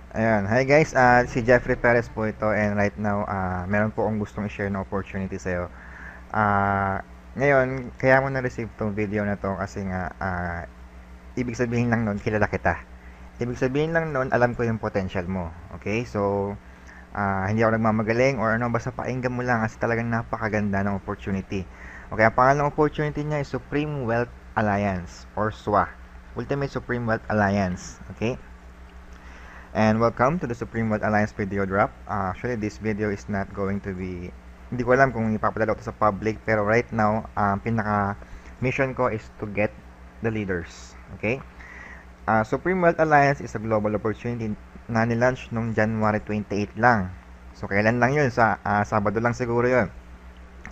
Ayan. Hi guys, si Jeffrey Perez po ito and right now, meron po akong gustong i-share na opportunity sa'yo. Ngayon, kaya mo na-receive tong video na to kasi nga, ibig sabihin lang nun, kilala kita. Ibig sabihin lang nun, alam ko yung potential mo. Okay? So, hindi ako nagmamagaling or ano, basta pakinggan mo lang kasi talagang napakaganda ng opportunity. Okay, ang pangalan ng opportunity niya is Supreme Wealth Alliance or SWA. Ultimate Supreme Wealth Alliance. Okay? And welcome to the Supreme Wealth Alliance video drop. Actually, this video is not going to be, hindi ko alam kung ipapadala ko sa public, pero right now, pinaka mission ko is to get the leaders. Okay? Supreme Wealth Alliance is a global opportunity na nilaunch noong January 28 lang. So, kailan lang yun? Sabado lang siguro yun.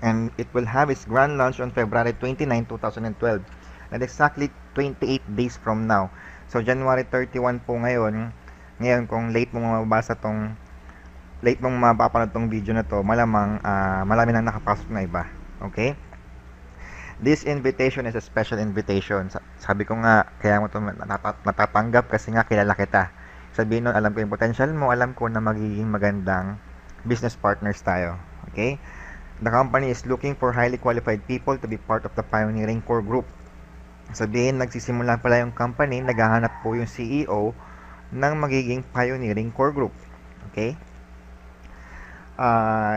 And it will have its grand launch on February 29, 2012. And exactly 28 days from now. So, January 31 po ngayon. Ngayon, kung late mong mapapanood tong video na to, malamang marami nang nakapasok na iba. Okay? This invitation is a special invitation. Sabi ko nga, kaya mo to natatanggap kasi nga kilala kita. Sabihin nun, alam ko yung potential mo, alam ko na magiging magandang business partners tayo. Okay? The company is looking for highly qualified people to be part of the pioneering core group. Sabihin, nagsisimula pala yung company, naghahanap po yung CEO ng magiging pioneering core group. Okay?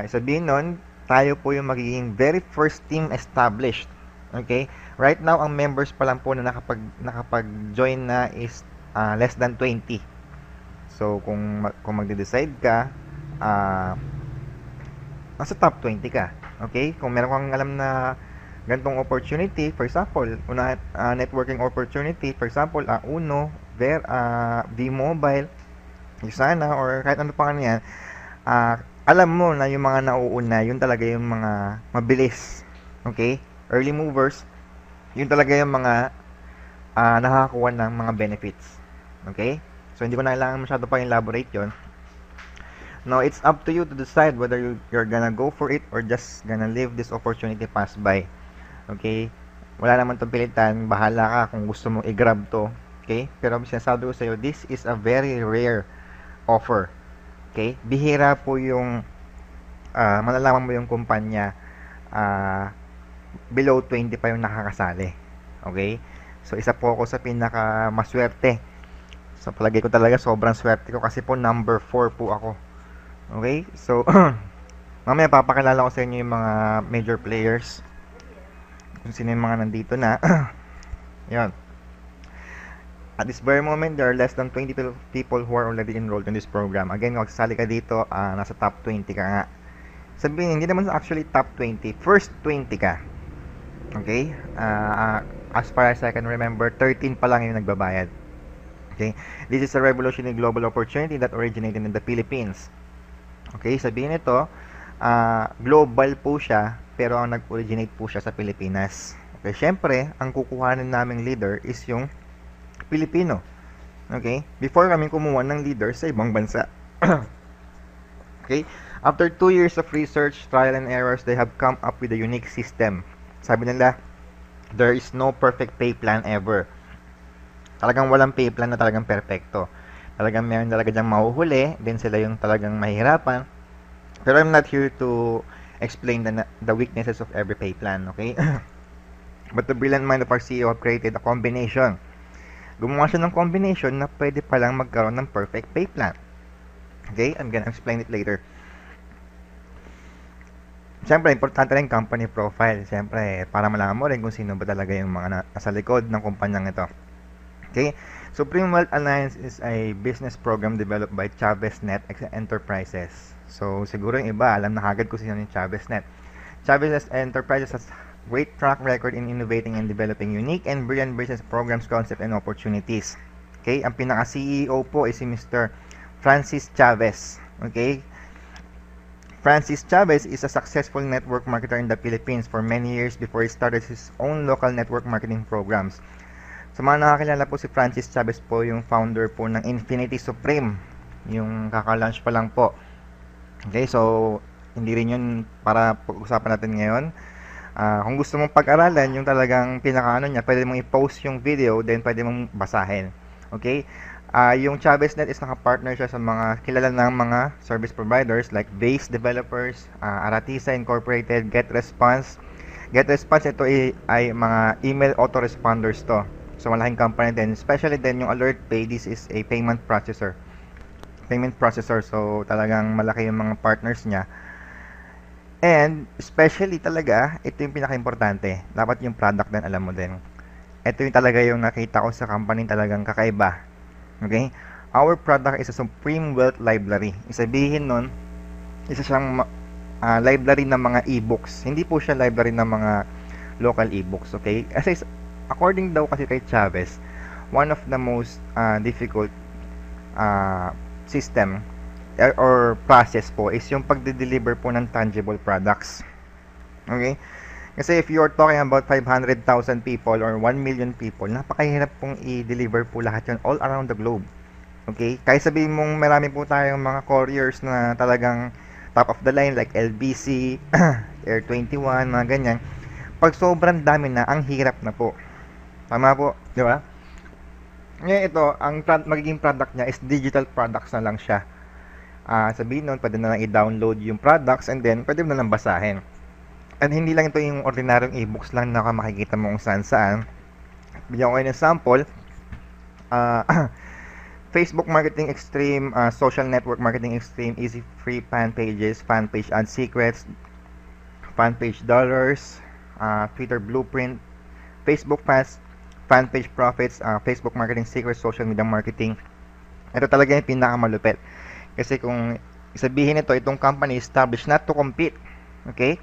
Sabihin nun, tayo po yung magiging very first team established. Okay? Right now, ang members pa lang po na nakapag-join na is less than 20. So, kung magde-decide ka, nasa top 20 ka. Okay? Kung meron kang alam na ganitong opportunity, for example, networking opportunity, for example, Uno, V-Mobile, Usana, or kahit ano pa yan, alam mo na yung mga nauuna, yun talaga yung mga mabilis. Okay? Early movers, yun talaga yung mga nakakakuha ng mga benefits. Okay? So, hindi ko na kailangan masyado pa elaborate yun. Now, it's up to you to decide whether you're gonna go for it or just gonna leave this opportunity pass by. Okay? Wala naman itong pilitan. Bahala ka kung gusto mong i-grab to. Okay? Pero sinasabi ko sa'yo, this is a very rare offer. Okay? Bihira po yung malalaman mo yung kumpanya below 20 pa yung nakakasali. Okay? So, isa po ako sa pinaka maswerte. So, palagay ko talaga sobrang swerte ko kasi po number 4 po ako. Okay? So, mamaya papakilala ko sa inyo yung mga major players. Kung sino yung mga nandito na. Yan. At this very moment, there are less than 20 people who are already enrolled in this program. Again, kung sasali ka dito, nasa top 20 ka nga. Sabihin, hindi naman actually top 20. First 20 ka. Okay? As far as I can remember, 13 pa lang yung nagbabayad. Okay? This is a revolutionary global opportunity that originated in the Philippines. Okay, sabihin ito, global po siya, pero ang nag-originate po siya sa Pilipinas. Okay, syempre, ang kukuhanin naming leader is yung Pilipino. Okay, before kami kumuha ng leader sa ibang bansa. Okay, after 2 years of research, trial and errors, they have come up with a unique system. Sabi nila, there is no perfect pay plan ever. Talagang walang pay plan na talagang perfecto. Talagang meron talaga dyang mahuhuli, then sila yung talagang mahihirapan. Pero I'm not here to explain the weaknesses of every pay plan, okay? But the brilliant mind of our CEO have created a combination. Gumawa siya ng combination na pwede palang magkaroon ng perfect pay plan. Okay? I'm gonna explain it later. Siyempre, importante rin company profile. Siyempre, para malaman mo rin kung sino ba talaga yung mga nasa likod ng kumpanyang ito. Okay? Supreme Wealth Alliance is a business program developed by Chavez Net Enterprises. So, siguro yung iba, alam na kagad kung sino yung Chavez Net. Chavez Enterprises has great track record in innovating and developing unique and brilliant business programs, concepts, and opportunities. Okay? Ang pinaka-CEO po is si Mr. Francis Chavez. Okay? Francis Chavez is a successful network marketer in the Philippines for many years before he started his own local network marketing programs. Sa mga nakakilala po, si Francis Chavez po yung founder po ng Infinity Supreme. Yung kaka-launch pa lang po. Okay, so hindi rin yun para pag-usapan natin ngayon. Kung gusto mong pag-aralan yung talagang pinaka-ano niya, pwede mong i-post yung video, then pwede mong basahin. Okay? Yung ChavezNet is naka-partner siya sa mga kilala ng mga service providers like Base Developers, Aratisa Incorporated, GetResponse. GetResponse ito ay mga email autoresponders to. So malaking company din. Especially din yung AlertPay, this is a payment processor. So talagang malaki yung mga partners niya. And especially talaga, ito yung pinaka-importante. Dapat yung product din alam mo din. Ito yung talaga yung nakita ko sa company talagang kakaiba. Okay? Our product is a Supreme Wealth Library. Isabihin nun, isa siyang library ng mga e-books. Hindi po siya library ng mga local e-books. Okay? Kasi according daw kasi kay Chavez, one of the most difficult system or process po is yung pagde-deliver po ng tangible products. Okay? Kasi if you are talking about 500,000 people or 1 million people, napakahirap pong i-deliver po lahat yun all around the globe. Okay? Kahit sabihin mong marami po tayong mga couriers na talagang top of the line like LBC, Air 21, mga ganyan. Pag sobrang dami na, ang hirap na po. Tama po, di ba? Ngayon ito, ang magiging product niya is digital products na lang siya. Sabihin nun, pwede na lang i-download yung products and then pwede mo na lang basahin. And hindi lang ito yung ordinaryong e-books lang na makikita mo kung saan. Bigyan ko kayo ng sample. Facebook Marketing Extreme, Social Network Marketing Extreme, Easy Free Fan Pages, Fan Page Ad Secrets, Fan Page Dollars, Twitter Blueprint, Facebook Fans, Fan Page Profits, Facebook Marketing Secrets, Social Media Marketing. Ito talaga yung pinakamalupit. Kasi kung sabihin ito, itong company established not to compete. Okay?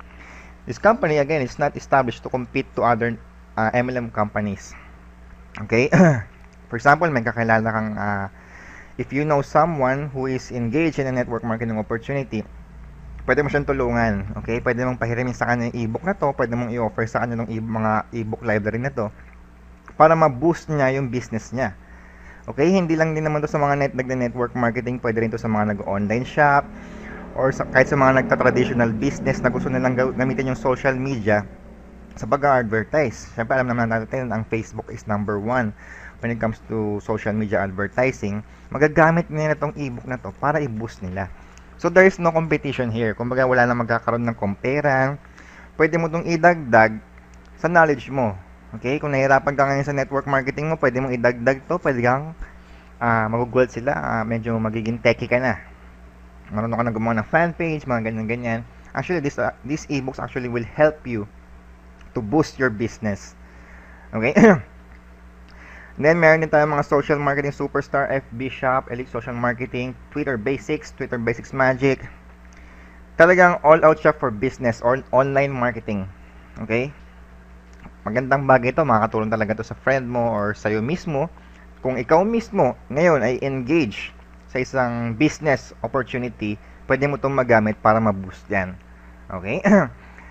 This company, again, is not established to compete to other MLM companies. Okay? For example, may kakilala kang, if you know someone who is engaged in a network marketing opportunity, pwede mo siyang tulungan. Okay? Pwede mong pahiramin sa kanya yung e-book na to, pwede mong i-offer sa kanya ng mga e-book library na to, para ma-boost niya yung business niya. Okay? Hindi lang din naman to sa mga nag-network marketing, pwede rin to sa mga nag-online shop, or kahit sa mga nagta-traditional business na gusto nilang gamitin yung social media sa pag-advertise. Siyempre, alam naman natin ang Facebook is number 1 when it comes to social media advertising. Magagamit nila itong ebook na to para i-boost nila. So, there is no competition here. Kumbaga, wala na magkakaroon ng komperan. Pwede mo itong idagdag sa knowledge mo. Okay? Kung nahihirapan ka ngayon sa network marketing mo, pwede mong idagdag to. Pwede kang magugulat sila. Medyo magiging techie ka na. Marunong ka na gumawa ng fan page, mga ganyan-ganyan. Actually, these ebooks actually will help you to boost your business. Okay? Then, meron din tayong mga social marketing superstar, FB Shop, Elite Social Marketing, Twitter Basics Magic. Talagang all out siya for business or online marketing. Okay? Magandang bagay ito, makakatulong talaga ito sa friend mo or sa'yo mismo. Kung ikaw mismo ngayon ay engage sa isang business opportunity, pwede mo itong magamit para ma-boost yan. Okay?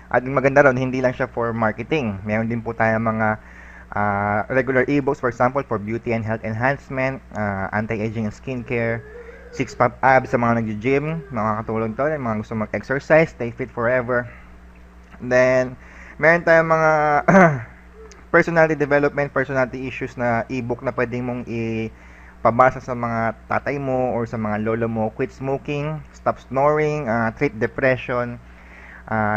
At maganda ron, hindi lang siya for marketing. Meron din po tayo mga regular e-books, for example, for beauty and health enhancement, anti-aging and skincare, six-pack abs sa mga nag-gym, makakatulong to, mga gusto mag-exercise, stay fit forever. Then, meron tayong mga personality development, personality issues na e-book na pwedeng mong pabasa sa mga tatay mo or sa mga lolo mo. Quit smoking, stop snoring, treat depression.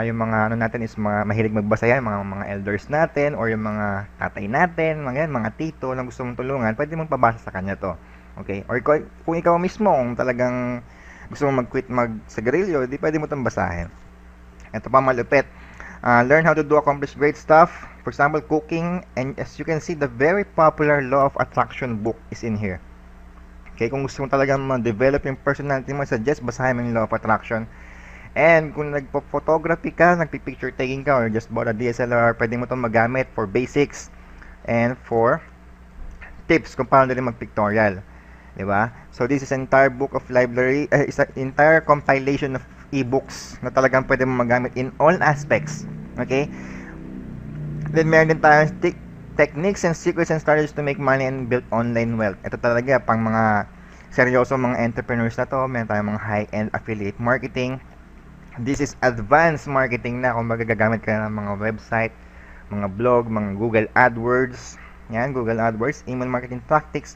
Yung mga ano natin is mga mahilig magbasa yan, mga elders natin or yung mga tatay natin, mga tito na gusto mong tulungan, pwede mong pabasa sa kanya to. Okay? Or kung ikaw mismo, kung talagang gusto mong mag-quit mag-sigarilyo, di pwede mo itong basahin. Ito pa malupit. Learn how to do accomplish great stuff. For example, cooking. And as you can see, the very popular Law of Attraction book is in here. Okay, kung gusto mo talagang ma-develop yung personality mo, suggest basahin mo yung Law of Attraction. And kung nagpo-photography ka, nagpi-picture taking ka, or just bought a DSLR, pwede mo itong magamit for basics and for tips kung paano rin mag-pictorial. Diba? So, this is an entire book of library, is an entire compilation of e-books na talagang pwede mo magamit in all aspects. Okay? Then, meron din tayong techniques and secrets and strategies to make money and build online wealth. Ito talaga pang mga seryoso mga entrepreneurs na to. Meron tayong mga high-end affiliate marketing. This is advanced marketing na kung magagamit ka ng mga website, mga blog, mga Google AdWords. Yan, Google AdWords, email marketing tactics,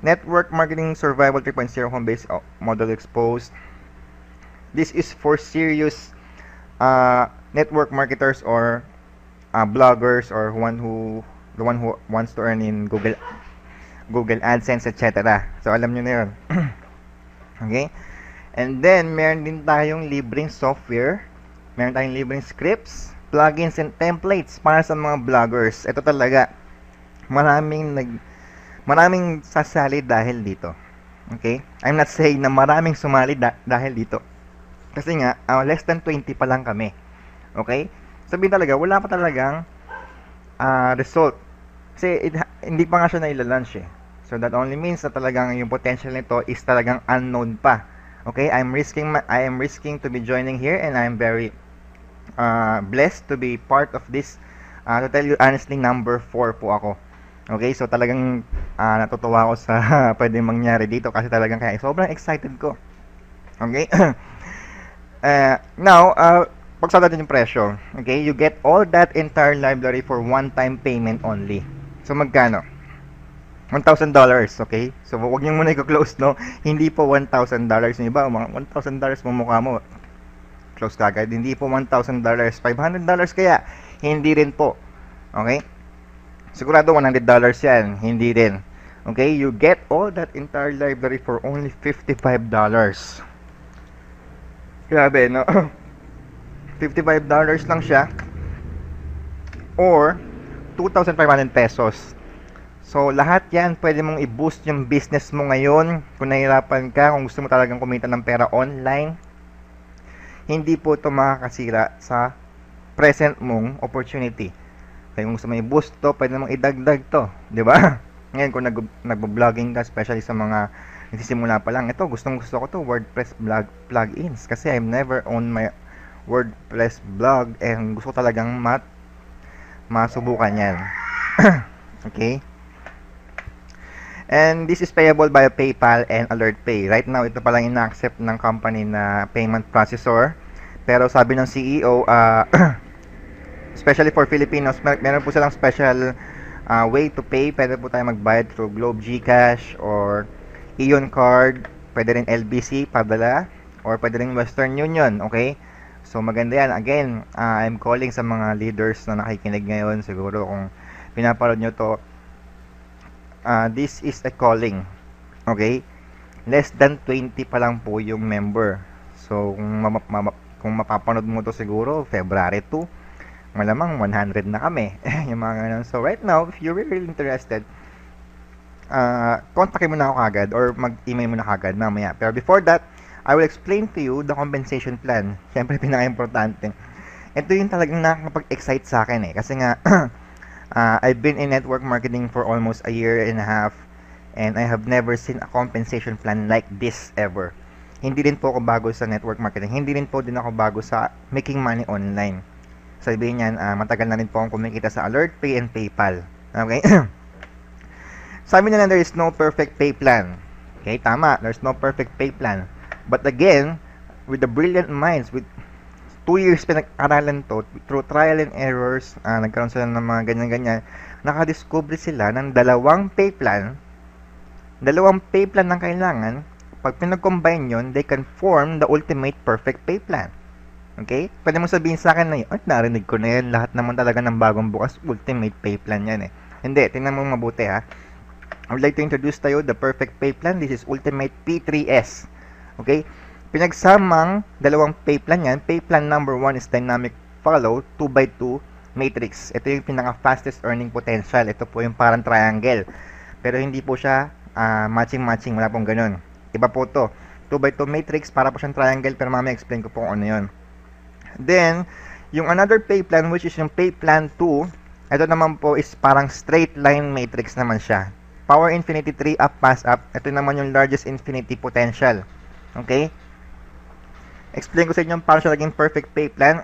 Network Marketing Survival 3.0 Home-based model exposed. This is for serious network marketers or bloggers or the one who wants to earn in Google AdSense, etc. So alam nyo na yun. Okay? And then, meron din tayong libreng software. Meron tayong libreng scripts, plugins, and templates para sa mga bloggers. Ito talaga, maraming sasali dahil dito. Okay? I'm not saying na maraming sumali dahil dito. Kasi nga, less than 20 pa lang kami. Okay? Sabihin talaga, wala pa talagang result. Kasi hindi pa nga siya na-launch eh. So that only means na talagang yung potential nito is talagang unknown pa. Okay? I am risking to be joining here, and I am very blessed to be part of this. To tell you honestly, number 4 po ako. Okay? So talagang natutuwa ako sa pwedeng mangyari dito kasi talagang kaya sobrang excited ko. Okay? Now, pagsabi natin yung presyo. Okay? You get all that entire library for one-time payment only. So magkano? $1,000, okay? So, wag niyo muna i-close, no? Hindi po $1,000. Yung iba, mga $1,000 mukha mo. Close ka agad. Hindi po $1,000. $500 kaya? Hindi rin po. Okay? Sigurado $100 yan. Hindi rin. Okay? You get all that entire library for only $55. Grabe, no? $55 lang siya. Or, 2,500 pesos. So, lahat yan, pwede mong i-boost yung business mo ngayon. Kung nahihirapan ka, kung gusto mo talagang kumita ng pera online, hindi po ito makakasira sa present mong opportunity. Kaya kung gusto mo i-boost to, pwede mong idagdag to. Di ba? Ngayon, kung nagbo-vlogging ka, especially sa mga nagsisimula pa lang, ito, gusto ko to, WordPress plugins. Kasi I've never owned my WordPress blog and gusto ko talagang masubukan yan. Okay? And this is payable by PayPal and AlertPay. Right now, ito palang ina-accept ng company na payment processor. Pero sabi ng CEO, especially for Filipinos, meron po silang special way to pay. Pwede po tayo magbayad through Globe GCash or Ion Card. Pwede rin LBC, padala. Or pwede rin Western Union. Okay? So, maganda yan. Again, I'm calling sa mga leaders na nakikinig ngayon. Siguro kung pinapanood nyo to, this is a calling. Okay? Less than 20 pa lang po yung member. So, kung mapapanood mo to siguro, February 2, malamang 100 na kami. Yung mga ganun. So, right now, if you're really interested, kontakin mo na ako kagad or mag-email mo na kagad mamaya. Pero before that, I will explain to you the compensation plan. Siyempre, pinaka-importante. Ito yung talagang nakakapag-excite sa akin eh. Kasi nga, I've been in network marketing for almost a year and a half, and I have never seen a compensation plan like this ever. Hindi din po ako bago sa network marketing. Hindi din po din ako bago sa making money online. Sabihin niyan, matagal na rin po akong kumikita sa AlertPay and PayPal. Okay? Sabi nila, there is no perfect pay plan. Okay, tama. There's no perfect pay plan. But again, with the brilliant minds, with 2 years pinag-aralan to, through trial and errors, nagkaroon sila ng mga ganyan-ganyan, nakadiscover sila ng dalawang pay plan ng kailangan. Pag pinag-combine yun, they can form the ultimate perfect pay plan. Okay? Pwede mo sabihin sa akin na yun, narinig ko na yan, lahat naman talaga ng bagong bukas, ultimate pay plan yan eh. Hindi, tingnan mo mabuti ha. I would like to introduce to you the perfect pay plan. This is Ultimate P3S. Okay? Pinagsamang dalawang pay plan yan. Pay plan number 1 is Dynamic Follow 2x2 Matrix. Ito yung pinaka-fastest earning potential. Ito po yung parang triangle. Pero hindi po siya matching-matching. Wala pong ganun. Iba po to. 2x2 Matrix, para po siyang triangle. Pero mamaya explain ko po kung ano yun. Then, yung another pay plan, which is yung pay plan 2, ito naman po is parang straight line matrix naman siya. Power infinity 3 up, pass up. Ito naman yung largest infinity potential. Okay? Explain ko sa inyo paano siya naging perfect pay plan.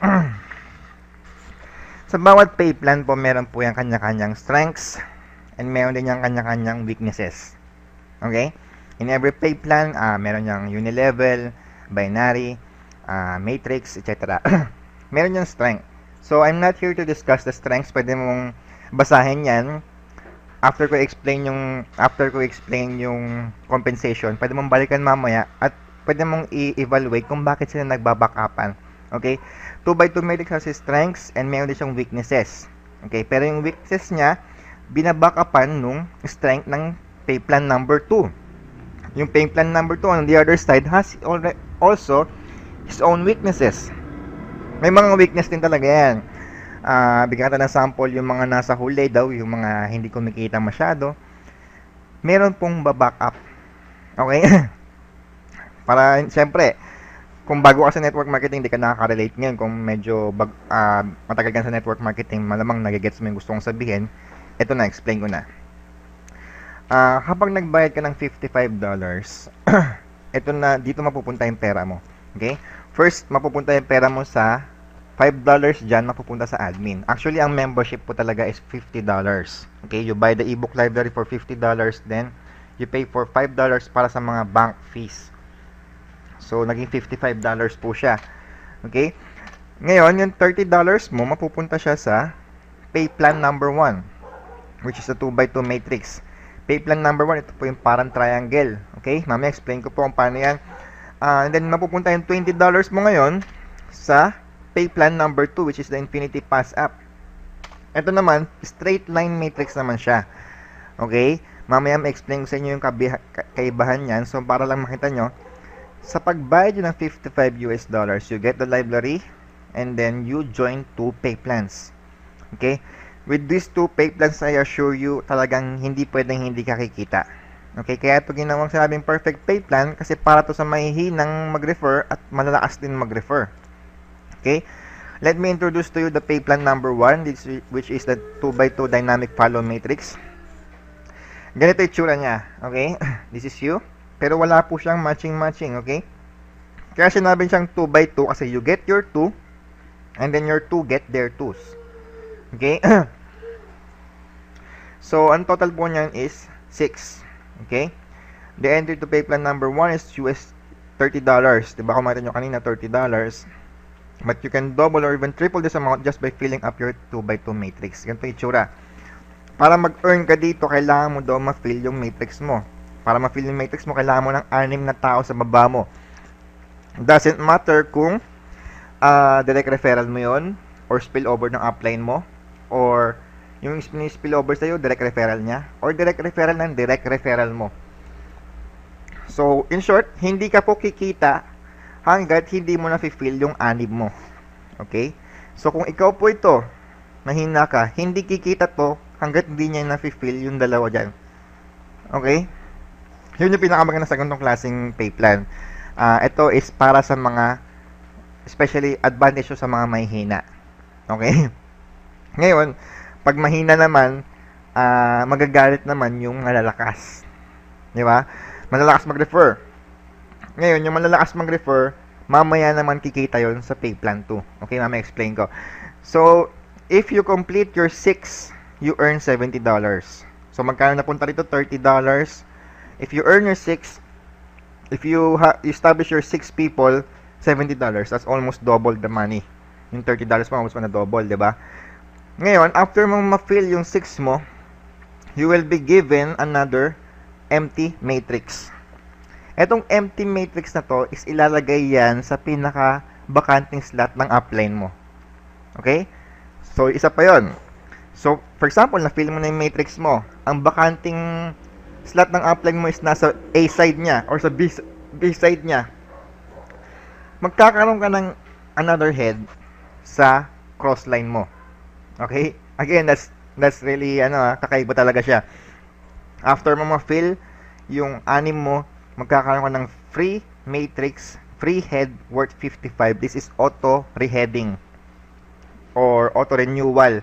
Sa bawat pay plan po, meron po yung kanya-kanyang strengths and meron din yung kanya-kanyang weaknesses. Okay? In every pay plan, meron yung unilevel, binary, matrix, etc. Meron yung strength. So, I'm not here to discuss the strengths. Pwede mong basahin yan after ko explain yung compensation, pwede mong balikan mamaya at pwede mong i-evaluate kung bakit sila nagba-backupan. Okay? 2x2 matrix has strengths and meron din siyang weaknesses. Okay? Pero yung weaknesses niya, binabackupan nung strength ng pay plan number 2. Yung pay plan number 2 on the other side has also his own weaknesses. May mga weakness din talaga yan. Bigyan natin ng sample, yung mga nasa huli daw, yung mga hindi kumikita masyado, meron pong babackup. Okay? Para, siyempre, kung bago ka sa network marketing, hindi ka nakaka-relate ngayon. Kung medyo matagal ka sa network marketing, malamang nagigets mo yung gusto kong sabihin. Ito na, explain ko na. Kapag nagbayad ka ng $55, ito na, dito mapupunta yung pera mo. Okay? First, mapupunta yung pera mo sa $5 dyan, mapupunta sa admin. Actually, ang membership po talaga is $50. Okay? You buy the ebook library for $50, then you pay for $5 para sa mga bank fees. So, naging $55 po siya. Okay? Ngayon, yung $30 mo, mapupunta siya sa pay plan number 1, which is a 2x2 matrix. Pay plan number 1, ito po yung parang triangle. Okay? Mamaya explain ko po kung paano yan. And then, mapupunta yung $20 mo ngayon sa pay plan number 2, which is the Infinity Pass app. Ito naman, straight line matrix naman siya. Okay? Mamaya ma-explain ko sa inyo yung kaibahan niyan. So, para lang makita nyo, sa pagbayad nyo ng $55, you get the library and then you join 2 pay plans. Okay? With these 2 pay plans, I assure you, talagang hindi pwedeng hindi ka kikita. Okay? Kaya ito ginawang sinabing perfect pay plan kasi para to sa mahihinang mag-refer at malalakas din mag-refer. Okay? Let me introduce to you the pay plan number 1, which is the 2x2 dynamic follow matrix. Ganito yung tsura niya. Okay? This is you. Pero wala po siyang matching-matching. Okay? Kaya sinabi siyang 2x2 kasi you get your 2 and then your 2 get their 2s. Okay? So, ang total po niyan is 6. Okay? The entry to pay plan number 1 is US $30. Diba kumakita nyo kanina, $30. But you can double or even triple this amount just by filling up your 2x2 matrix. Ganito yung itsura. Para mag-earn ka dito, kailangan mo daw ma-fill yung matrix mo. Para ma-fill yung matrix mo, kailangan mo ng 6 na tao sa baba mo. Doesn't matter kung direct referral mo yon or spillover ng upline mo, or yung spillover sa'yo, direct referral niya, or direct referral ng direct referral mo. So, in short, hindi ka po kikita hanggat hindi mo na-fill yung 6 mo. Okay? So, kung ikaw po ito, mahina ka, hindi kikita to hanggat hindi niya na-fill yung dalawa dyan. Okay? Yun yung pinakamaganda sa ganitong klaseng pay plan. Ito is para sa mga, especially advantage sa mga mahihina. Okay? Ngayon, pag mahina naman, magagalit naman yung malalakas. Di ba? Malalakas mag-refer. Ngayon, yung malalakas mag-refer, mamaya naman kikita yon sa pay plan 2. Okay, mamaya explain ko. So, if you complete your 6, you earn $70. So, magkano napunta rito? $30. If you earn your 6, if you establish your 6 people, $70. That's almost double the money. Yung $30 mo, almost na double, di ba? Ngayon, after mo ma-fill yung 6 mo, you will be given another empty matrix. Etong empty matrix na to is ilalagay yan sa pinaka-bakanting slot ng upline mo. Okay? So, isa pa yon. So, for example, na-fill mo na yung matrix mo. Ang bakanting slot ng upline mo is nasa A side niya or sa B side niya. Magkakaroon ka ng another head sa crossline mo. Okay? Again, that's really, kakaiba talaga siya. After mo ma-fill yung 6 mo, magkakaroon ka ng free matrix, free head worth 55. This is auto reheading or auto renewal.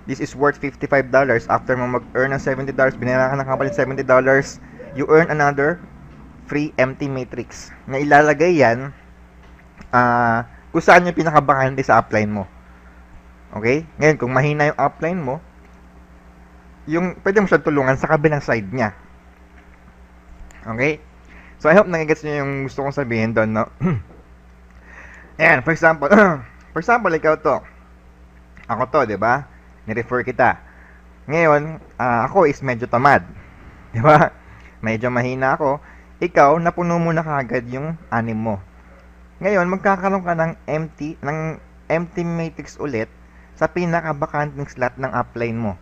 This is worth $55. After mo mag-earn ng $70, binayaran ka ng company $70, you earn another free empty matrix na ilalagay yan kung saan yung pinakabakante sa upline mo. Okay? Ngayon, kung mahina yung upline mo, yung pwede mo siya tulungan sa kabilang side niya. Okay? So, I hope nagigets nyo yung gusto kong sabihin doon, no? Ayan, for example, ikaw to. Ako to, di ba? Ni-refer kita. Ngayon, ako is medyo tamad. Di ba? Medyo mahina ako. Ikaw, napuno mo na kaagad yung 6 mo. Ngayon, magkakaroon ka ng empty matrix ulit sa pinaka-bakanting slot ng upline mo.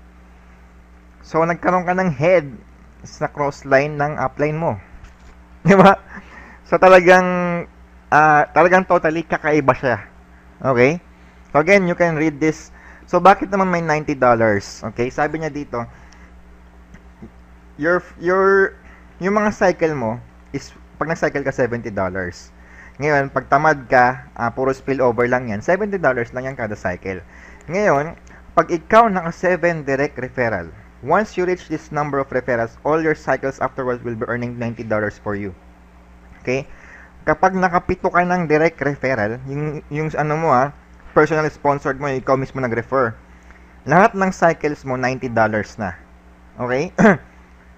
So, nagkaroon ka ng head sa crossline ng upline mo. Di ba? So, talagang totally kakaiba siya. Okay? So, again, you can read this. So, bakit naman may $90? Okay? Sabi niya dito, yung mga cycle mo is, pag nag-cycle ka, $70. Ngayon, pag tamad ka, puro spillover lang yan, $70 lang yan kada cycle. Ngayon, pag ikaw naka-7 direct referral, once you reach this number of referrals, all your cycles afterwards will be earning $90 for you. Okay? Kapag nakapito ka ng direct referral, yung ano mo personal sponsored mo, ikaw mismo nag-refer, lahat ng cycles mo, $90 na. Okay?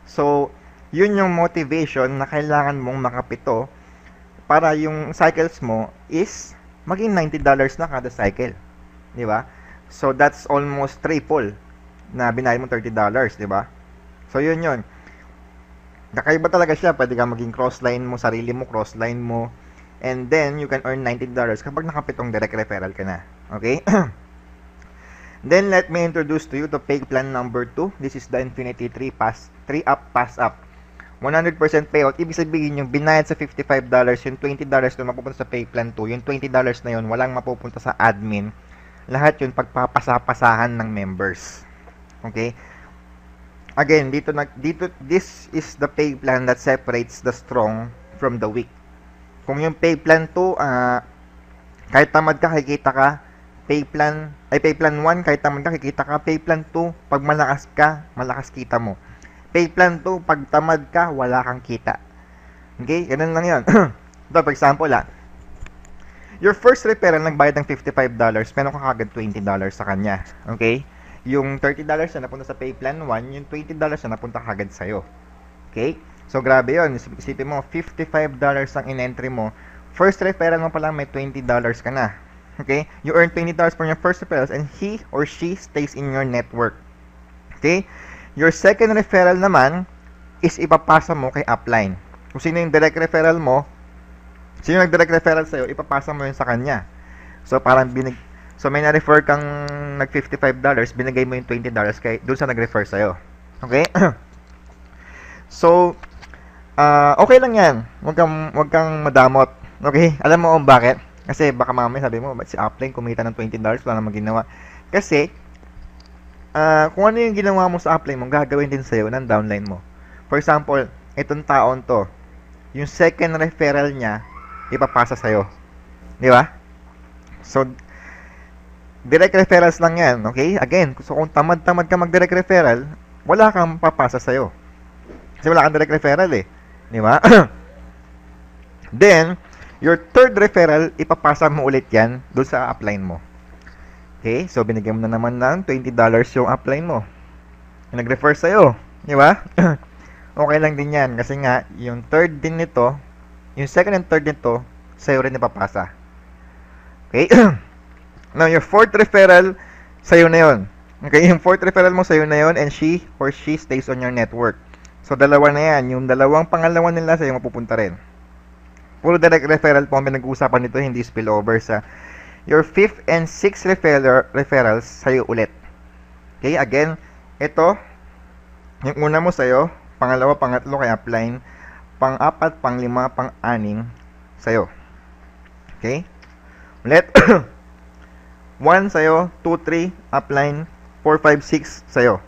So, yun yung motivation na kailangan mong makapito para yung cycles mo is maging $90 na kada cycle. Di ba? So, that's almost triple na binayad mo $30. Di ba? So, yun yun. Kakaiba talaga siya. Pwede ka maging crossline mo, sarili mo, crossline mo. And then, you can earn $90 kapag nakapitong direct referral ka na. Okay? Then, let me introduce to you the pay plan number 2. This is the Infinity 3 up, pass up. 100% payout. Ibig sabihin yung binayad sa $55, yung $20 na mapupunta sa pay plan 2, yung $20 na yun, walang mapupunta sa admin. Lahat yun pagpapasapasahan ng members. Okay? Again, this is the pay plan that separates the strong from the weak. Kung yung pay plan 2, kahit tamad ka, kikita ka. Pay plan 1, kahit tamad ka, kikita ka. Pay plan 2, pag malakas ka, malakas kita mo. Pay plan 2, pag tamad ka, wala kang kita. Okay? Ganun lang yun. Ito, for example, your first referral nagbayad ng $55, meron ka kagad $20 sa kanya. Okay? Yung $30 na napunta sa pay plan 1, yung $20 na napunta kagad sa'yo. Okay? So, grabe yun. Isipin mo, $55 ang in-entry mo. First referral mo pa lang, may $20 ka na. Okay? You earn $20 from your first referrals and he or she stays in your network. Okay? Your second referral naman is ipapasa mo kay upline. Kung sino yung direct referral mo, sino yung direct referral sa'yo, ipapasa mo yun sa kanya. So, parang so may na-refer kang nag-$55, binigay mo yung $20 kay doon sa nag-refer sa'yo. Okay? So, okay lang yan. Huwag kang madamot. Okay? Alam mo kung bakit? Kasi baka mamaya sabi mo, si upline kumita ng $20, wala namang ginawa. Kasi, kung ano yung ginawa mo sa upline mo, gagawin din sa'yo ng downline mo. For example, itong taon to, yung second referral niya, ipapasa sa'yo. Di ba? So, direct referrals lang yan, okay? Again, so kung tamad-tamad ka mag-direct referral, wala kang papasa sa'yo. Kasi wala kang direct referral eh. Di ba? Then, your third referral, ipapasa mo ulit yan doon sa upline mo. Okay? So, binigyan mo na naman ng $20 yung upline mo. Yung nag-refer sa'yo. Di ba? Okay lang din yan. Kasi nga, yung third din nito, yung second and third nito, sa'yo rin ipapasa. Okay? Now, your fourth referral, sa'yo na yun. Okay? Yung fourth referral mo, sa'yo na yun, and she or she stays on your network. So, dalawa na yan. Yung dalawang pangalawa nila, sa'yo mapupunta rin. Puro direct referral po ang pinag-uusapan nito, hindi spillover sa your fifth and sixth referrals sa'yo ulit. Okay? Again, ito, yung una mo sa'yo, pangalawa, pangatlo kay upline, pang-apat, pang-lima, pang-anim sa'yo. Okay? Ulit. 1 sa'yo, 2, 3, upline, 4, 5, 6 sa'yo.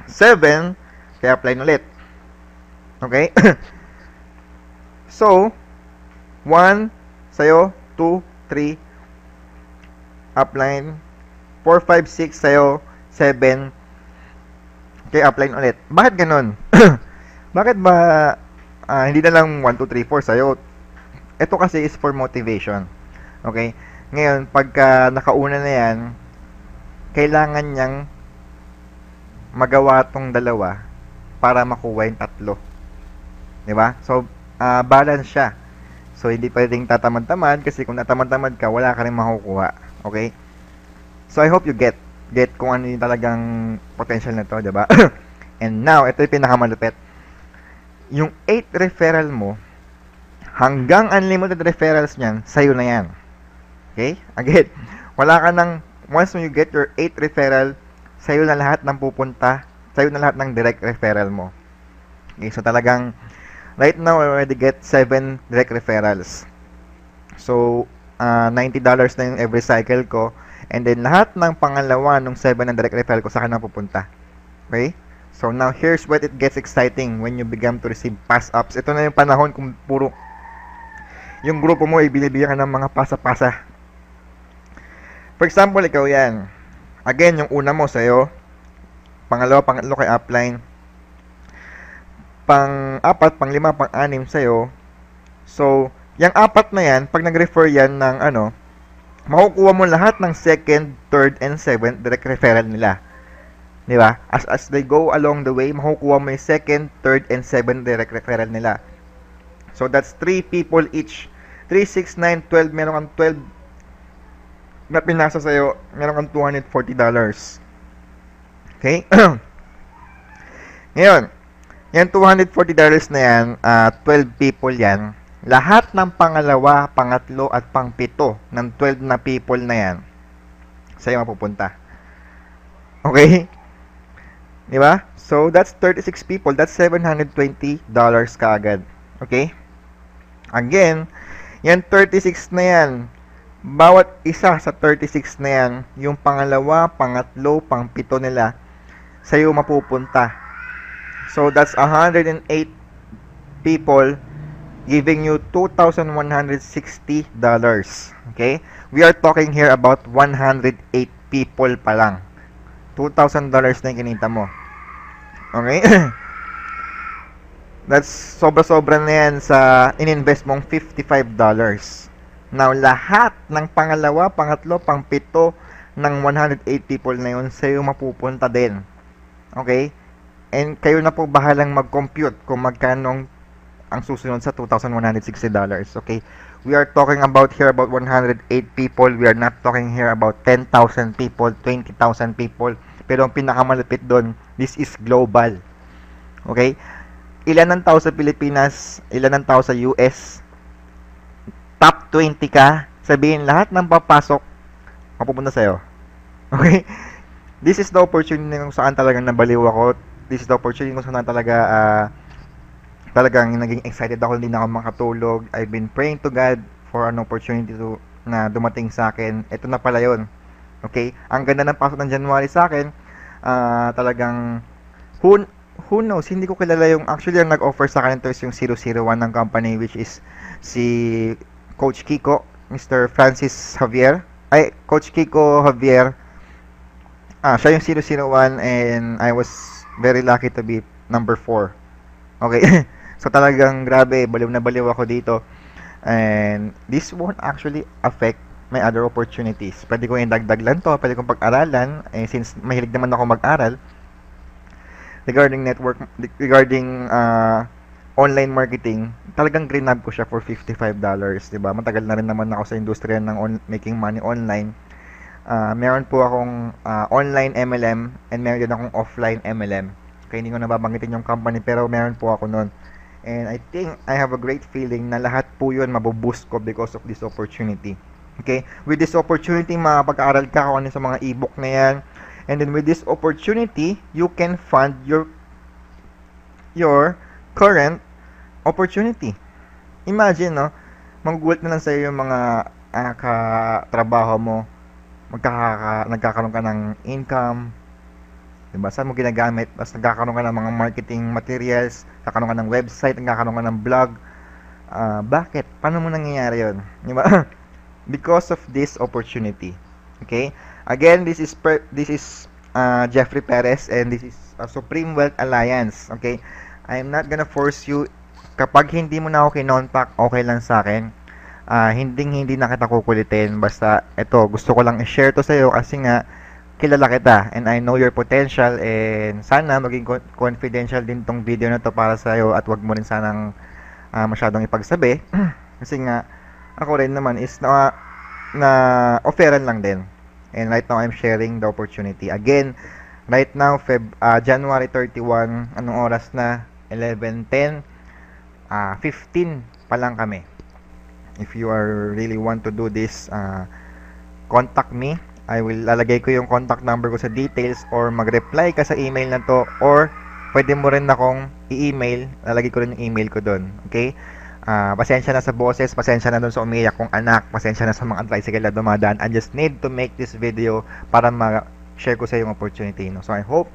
7, kay upline ulit. Okay? So, 1 sa'yo, 2, 3, upline, 4, 5, 6 sa'yo, 7, kay upline ulit. Bakit ganun? Bakit ba hindi na lang 1, 2, 3, 4 sa'yo? Ito kasi is for motivation. Okay? Ngayon, pagka nakauna na yan, kailangan niyang magawa tong dalawa para makuha yung tatlo. Diba? So, balance siya. So, hindi pwedeng tatamad-tamad kasi kung natamad-tamad ka, wala ka rin makukuha. Okay? So, I hope you get. get kung ano yung talagang potential na to, diba? And now, ito yung pinakamalupit. Yung 8 referral mo, hanggang unlimited referrals niyan, sa'yo na yan. Okay? Again, wala ka nang, once you get your 8 referral, sa'yo na lahat ng pupunta, sa'yo na lahat ng direct referral mo. Okay, so talagang, right now, I already get 7 direct referrals. So, $90 na yung every cycle ko. And then, lahat ng pangalawa ng 7 na direct referral ko sa akin na pupunta. Okay? So, now, here's what it gets exciting when you begin to receive pass-ups. Ito na yung panahon kung puro yung grupo mo ay binibigyan ka ng mga pasa-pasa. For example, ikaw yan. Again, yung una mo sa'yo. Pangalawa, pangatlo kay upline. Pang-apat, pang-lima, pang-anim sa'yo. So, yung apat na yan, pag nag-refer yan ng makukuha mo lahat ng second, third, and seventh direct referral nila. Di ba? As they go along the way, makukuha mo yung second, third, and seventh direct referral nila. So, that's 3 people each. 3, 6, 9, 12. Meron kang 12 na pinasa sa'yo. Meron kang $240. Okay? Ngayon, yan $240 na yan, 12 people yan. Lahat ng pangalawa, pangatlo, at pangpito ng 12 na people na yan, sa'yo mapupunta. Okay? Diba? So, that's 36 people. That's $720 kaagad. Okay? Again, yan 36 na yan. Bawat isa sa 36 na yan, yung pangalawa, pangatlo, pangpito nila, sa'yo mapupunta. So, that's 108 people giving you $2,160. Okay? We are talking here about 108 people pa lang. $2,000 na yung kinita mo. Okay? That's sobra-sobra na yan sa ininvest mong $55. Now, lahat ng pangalawa, pangatlo, pangpito ng 108 people na yun, sa'yo mapupunta din. Okay? And kayo na po bahalang mag-compute kung magkano ang susunod sa $2,160. Okay? We are talking about here about 108 people. We are not talking here about 10,000 people, 20,000 people. Pero ang pinakamalapit doon, this is global. Okay? Ilan ang tao sa Pilipinas? Ilan ang tao sa US? Top 20 ka? Sabihin lahat ng papasok, mapupunta sa'yo. Okay? This is the opportunity kung saan talagang nabaliw ako. This is the opportunity kung saan talagang naging excited ako, hindi na ako makatulog. I've been praying to God for an opportunity na dumating sa akin. Ito na pala yun. Okay? Ang ganda ng pasok ng January sa akin, talagang, who knows, hindi ko kilala yung, actually, yung nag-offer sa akin ito is yung 001 ng company, which is si Coach Kiko, Mr. Francis Javier. Coach Kiko Javier. Siya yung 001 and I was very lucky to be number 4. Okay? So talagang grabe, baliw na baliw ako dito. And this won't actually affect my other opportunities. Pwede ko yung dagdag lang to, pwede kong pag-aralan. Since mahilig naman ako mag-aral regarding online marketing, talagang grinab ko siya for $55, diba? Matagal na rin naman ako sa industriya ng making money online. Meron po akong online MLM and meron din akong offline MLM. Kaya hindi ko nababanggitin yung company pero meron po ako nun. And I think I have a great feeling na lahat po yun mabuboost ko because of this opportunity. Okay? With this opportunity, makapag-aaral ka kung ano sa mga ebook na yan. And then with this opportunity, you can fund your current opportunity. Imagine, no? Magugulat na lang sa'yo yung mga katrabaho mo. Nagkakaroon ka ng income. Diba? Saan mo ginagamit? Tapos nagkakaroon ka ng mga marketing materials, nagkakaroon ka ng website, nagkakaroon ka ng blog. Bakit? Paano mo nangyayari yun? Diba? Because of this opportunity. Okay? Again, this is Jeffrey Perez and this is Supreme Wealth Alliance. Okay? I'm not gonna force you. Kapag hindi mo na ako kinontak, okay lang sa akin. Hindi na kita kukulitin. Basta, ito, gusto ko lang i-share to sa'yo kasi nga, kilala kita and I know your potential and sana maging confidential din tong video na to para sa iyo at wag mo rin sanang masyadong ipagsabi kasi nga ako rin naman is na offeran lang din And right now, I'm sharing the opportunity. Again, right now, January 31, anong oras na? 11:10, 15 pa lang kami. If you are really want to do this, contact me. I will lalagay ko yung contact number ko sa details, or mag-reply ka sa email na to, or pwede mo rin akong i-email. Lalagay ko rin yung email ko doon. Okay? Pasensya na sa boses, pasensya na doon sa umiyak kong anak, pasensya na sa mga tricycle na dumadaan. I just need to make this video para ma-share ko sa yung opportunity. No? So I hope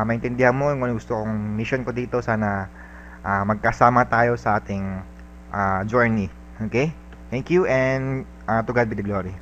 maintindihan mo yung gusto kong mission ko dito. Sana magkasama tayo sa ating journey. Okay? Thank you, and to God be the glory.